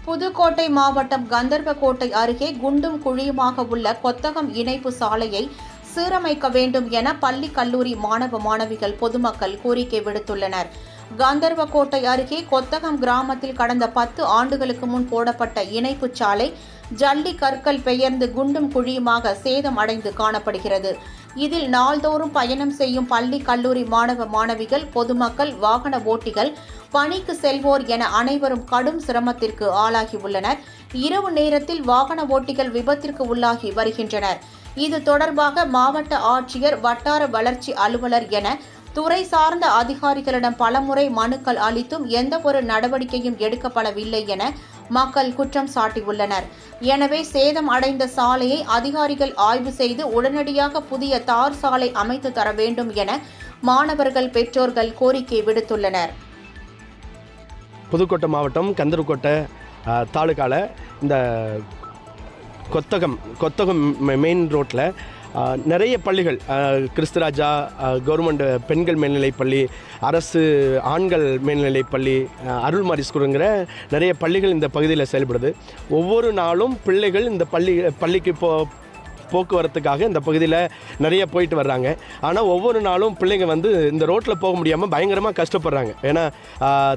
புதுக்கோட்டை மாவட்டம் கந்தர்வக்கோட்டை அருகே குண்டும் குழியுமாக உள்ள கொத்தகம் இணைப்பு சாலையை சீரமைக்க வேண்டும் என பள்ளி கல்லூரி மாணவ மாணவிகள் பொதுமக்கள் கோரிக்கை விடுத்துள்ளனர். கந்தர்வக்கோட்டை அருகே கொத்தகம் கிராமத்தில் கடந்த 10 ஆண்டுகளுக்கு முன் போடப்பட்ட இணைப்பு சாலை ஜல்லி கற்கள் பெயர்ந்து குண்டும் குழியுமாக சேதம் அடைந்து காணப்படுகிறது. இதில் நாள்தோறும் பயணம் செய்யும் பள்ளி கல்லூரி மாணவ மாணவிகள், பொதுமக்கள், வாகன ஓட்டிகள், பணிக்கு செல்வோர் என அனைவரும் கடும் சிரமத்திற்கு ஆளாகியுள்ளனர். இரவு நேரத்தில் வாகன ஓட்டிகள் விபத்திற்கு உள்ளாகி வருகின்றனர். இது தொடர்பாக மாவட்ட ஆட்சியர், வட்டார வளர்ச்சி அலுவலர் என துறை சார்ந்த அதிகாரிகளிடம் பலமுறை மனுக்கள் அளித்தும் எந்தவொரு நடவடிக்கையும் எடுக்கப்படவில்லை என மக்கள் குற்றம் சாட்டியுள்ளனர். எனவே சேதம் அடைந்த சாலையை அதிகாரிகள் ஆய்வு செய்து உடனடியாக புதிய தார் சாலை அமைத்து தர வேண்டும் என மாணவர்கள், பெற்றோர்கள் கோரிக்கை விடுத்துள்ளனர். புதுக்கோட்டை மாவட்டம் கந்தர்வக்கோட்டை தாலுக்காவில் இந்த கொத்தகம் மெயின் ரோட்டில் நிறைய பள்ளிகள், கிறிஸ்துராஜா கவர்மெண்ட் பெண்கள் மேல்நிலைப்பள்ளி, அரசு ஆண்கள் மேல்நிலைப்பள்ளி, அருள்மாரி ஸ்கூலுங்கிற நிறைய பள்ளிகள் இந்த பகுதியில் செயல்படுது. ஒவ்வொரு நாளும் பிள்ளைகள் இந்த பள்ளிக்கு போக்குவரத்துக்காக இந்த பகுதியில் நிறைய போயிட்டு வர்றாங்க. ஆனால் ஒவ்வொரு நாளும் பிள்ளைங்க இந்த ரோட்டில் போக முடியாமல் பயங்கரமாக கஷ்டப்படுறாங்க. ஏன்னா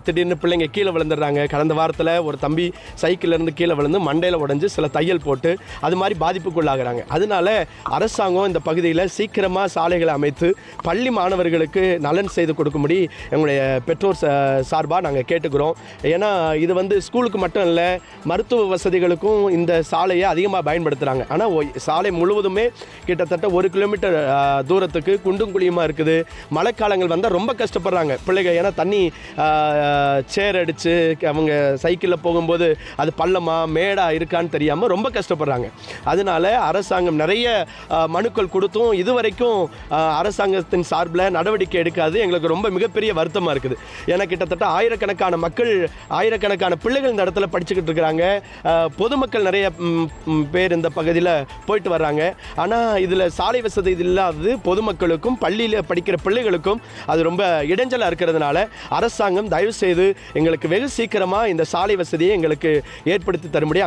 திடீர்னு பிள்ளைங்க கீழே விழுந்துடுறாங்க. கடந்த வாரத்தில் ஒரு தம்பி சைக்கிள்லேருந்து கீழே விழுந்து மண்டையில் உடஞ்சி சில தையல் போட்டு அது மாதிரி பாதிப்புக்குள்ளாகிறாங்க. அதனால அரசாங்கம் இந்த பகுதியில் சீக்கிரமாக சாலைகளை அமைத்து பள்ளி மாணவர்களுக்கு நலன் செய்து கொடுக்கும்படி எங்களுடைய பெற்றோர் சார்பாக நாங்கள் கேட்டுக்கிறோம். ஏன்னா இது ஸ்கூலுக்கு மட்டும் இல்லை, மருத்துவ வசதிகளுக்கும் இந்த சாலையை அதிகமாக பயன்படுத்துகிறாங்க. ஆனால் சாலை முழுவதுமே கிட்டத்தட்ட 1 கிலோமீட்டர் தூரத்துக்கு குண்டும் குழியுமா இருக்குது. மழைக்காலங்கள் வந்தால் ரொம்ப கஷ்டப்படுறாங்க பிள்ளைங்க. ஏன்னா தண்ணி சேர் அடித்து அவங்க சைக்கிளில் போகும்போது அது பள்ளமா மேடா இருக்கான்னு தெரியாமல் ரொம்ப கஷ்டப்படுறாங்க. அதனால அரசாங்கம் நிறைய மனுக்கள் கொடுத்தும் இதுவரைக்கும் அரசாங்கத்தின் சார்பில் நடவடிக்கை எடுக்காது. எங்களுக்கு ரொம்ப மிகப்பெரிய வருத்தமாக இருக்குது. ஏன்னா கிட்டத்தட்ட ஆயிரக்கணக்கான மக்கள், ஆயிரக்கணக்கான பிள்ளைகள் இந்த இடத்துல படிச்சுக்கிட்டு இருக்கிறாங்க. பொதுமக்கள் நிறைய பேர் இந்த பகுதியில் போயிட்டு வர்றாங்க. ஆனால் இதில் சாலை வசதி இல்லாதது பொதுமக்களுக்கும் பள்ளியில் படிக்கிற பிள்ளைகளுக்கும் அது ரொம்ப இடைஞ்சலாக இருக்கிறதுனால அரசாங்கம் தயவு செய்து எங்களுக்கு வெகு சீக்கிரமாக இந்த சாலை வசதியை எங்களுக்கு ஏற்படுத்தி தரும்படி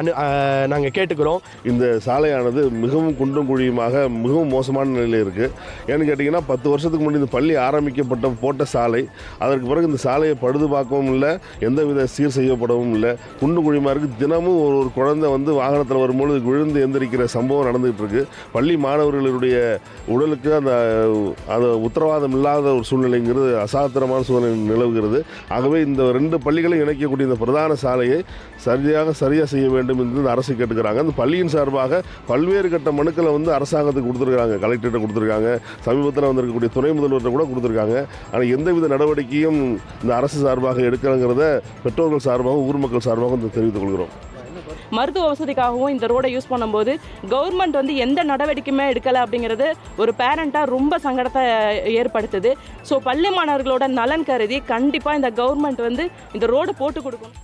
நாங்கள் கேட்டுக்கிறோம். இந்த சாலையானது மிகவும் குண்டும் குழியுமாக மிகவும் மோசமான நிலையில் இருக்குது. ஏன்னு கேட்டிங்கன்னா 10 வருஷத்துக்கு முன்னாடி இந்த பள்ளி போட்ட சாலை, அதற்கு பிறகு இந்த சாலையை பழுது பார்க்கவும் இல்லை, எந்தவித சீர் செய்யப்படவும் இல்லை. குண்டு குழியுமாக இருக்குது. தினமும் ஒரு குழந்தை வாகனத்தில் வரும்போது விழுந்து எந்திரிக்கிற சம்பவம் நடந்துகிட்டு இருக்கு. பள்ளி மாணவர்களுடைய உடலுக்கு அந்த உத்தரவாதம் இல்லாத ஒரு சூழ்நிலைங்கிறது அசாத்திரமான சூழ்நிலை நிலவுகிறது. ஆகவே இந்த 2 பள்ளிகளை இணைக்கக்கூடிய இந்த பிரதான சாலையை சரியாக செய்ய வேண்டும் என்று அரசு கேட்டுக்கிறாங்க. அந்த பள்ளியின் சார்பாக பல்வேறு கட்ட மனுக்களை அரசாங்கத்துக்கு கொடுத்துருக்காங்க. கலெக்டர்கிட்ட கொடுத்துருக்காங்க. சமீபத்தில் வந்திருக்கக்கூடிய துணை முதல்வர்கிட்ட கூட கொடுத்துருக்காங்க. ஆனால் எந்தவித நடவடிக்கையும் இந்த அரசு சார்பாக எடுக்கணுங்கிறத பெற்றோர்கள் சார்பாகவும் ஊர் மக்கள் சார்பாகவும் தெரிவித்துக் கொள்கிறோம். மருத்துவ வசதிக்காகவும் இந்த ரோடை யூஸ் பண்ணும்போது கவர்மெண்ட் எந்த நடவடிக்கையுமே எடுக்கலை அப்படிங்கிறது ஒரு பேரண்ட்டாக ரொம்ப சங்கடத்தை ஏற்படுத்துது. ஸோ பள்ளி மாணவர்களோட நலன் கருதி கண்டிப்பாக இந்த கவர்மெண்ட் இந்த ரோடு போட்டு கொடுக்கணும்.